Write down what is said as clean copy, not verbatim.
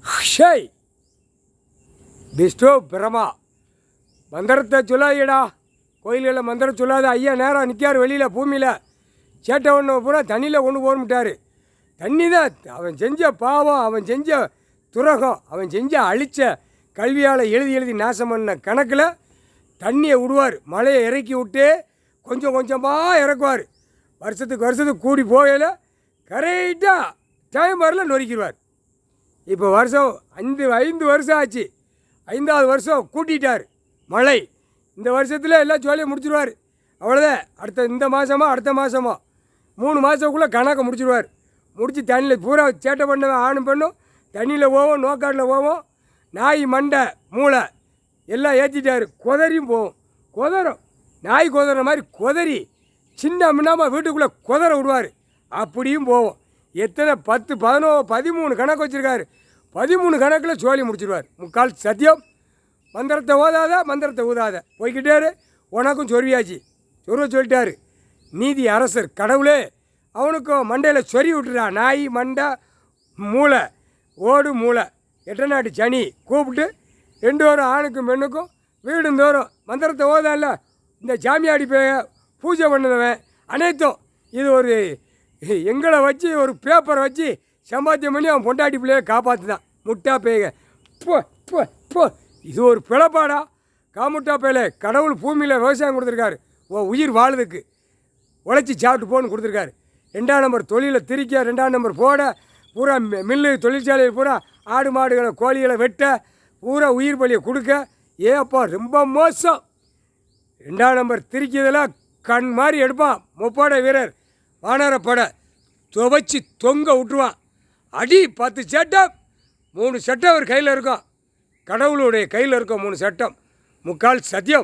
ஷேய் பிஸ்டோ பிரமா மந்திரத்தை சொல்லாதீடா. கோயில்களில் மந்திரம் சொல்லாத. ஐயா நேரம் நிற்கார் வெளியில் பூமியில். சேட்டை ஒன்று பூரா தண்ணியில் கொண்டு போகணுட்டார். தண்ணி தான் அவன் செஞ்ச பாவம், அவன் செஞ்ச துரகம், அவன் செஞ்ச அழிச்ச கல்வியால் எழுதி எழுதி நாசம் பண்ண கணக்கில் தண்ணியை விடுவார். மழையை இறக்கி விட்டு கொஞ்சம் கொஞ்சமாக இறக்குவார். வருஷத்துக்கு கூடி போகல கரெக்டாக டைம் வரல நொறுக்கிடுவார். இப்போ வருஷம் 5 வருஷம் ஆச்சு. 5வது வருஷம் கூட்டிட்டார் மழை. இந்த வருஷத்தில் எல்லாம் ஜோலியை முடிச்சிடுவார். அவ்வளோதான். இந்த அடுத்த மாதமோ 3 மாதத்துக்குள்ளே கணக்கை முடிச்சிடுவார். முடித்து தண்ணியில் பூரா சேட்டை பண்ணவன் ஆணும் பெண்ணும் தண்ணியில் போவோம், நோக்காட்டில் போவோம். நாய் மண்டை மூளை எல்லாம் ஏற்றிட்டார். குதறியும் போவோம். குதறும் நாய் குதற மாதிரி குதறி சின்ன முன்னாமல் வீட்டுக்குள்ளே குதற விடுவார். அப்படியும் போவோம். எத்தனை 10, 11, 13 கணக்கு வச்சுருக்காரு. 13 கணக்கில் சோழி முடிச்சிடுவார். முக்கால் சத்தியம். மந்திரத்தை ஓதாத, மந்திரத்தை ஊதாத போய்கிட்டாரு. உனக்கும் சொருவியாச்சு. சொருவ சொல்லிட்டாரு. நீதி அரசர் கடவுளே அவனுக்கும் மண்டையில் சொறி விட்டுறா. நாய் மண்டை மூளை ஓடு மூளை 8 நாட்டு சனி கூப்பிட்டு 2 வாரம் ஆணுக்கும் பெண்ணுக்கும் வீடுந்தோறும் மந்திரத்தை ஓதால. இந்த சாமியாடி பூஜை பண்ணுறவன் அனைத்தும் இது ஒரு எங்களை வச்சு ஒரு பேப்பரை வச்சு சம்பாத்தியம் பண்ணி அவன் பொண்டாட்டி பிள்ளைய காப்பாற்றுதான். முட்டா பேக போ போ போ. இது ஒரு பிழப்பாடா. காமுட்டா பேல கடவுள் பூமியில் விவசாயம் கொடுத்துருக்காரு. உயிர் வாழுதுக்கு உழைச்சி சாப்பிட்டு போன்னு கொடுத்துருக்காரு. 2ஆம் நம்பர் தொழிலை திரிக்க, 2ஆம் நம்பர் போட, பூரா மில்லு தொழிற்சாலையில் பூரா ஆடு மாடுகளை கோழிகளை வெட்ட, பூரா உயிர் பலியை கொடுக்க. ஏப்பா ரொம்ப மோசம். 2ஆம் நம்பர் திரிக்கிறதெல்லாம் கண் மாதிரி எடுப்பான். முப்படை வீரர் வானரப்படை துவைச்சி தொங்க விட்டுருவான். அடி 10 சட்டம் 3 சட்டம் அவர் கையில் இருக்கும். கடவுளுடைய கையில் இருக்கும் 3 சட்டம். முக்கால் சத்தியம்.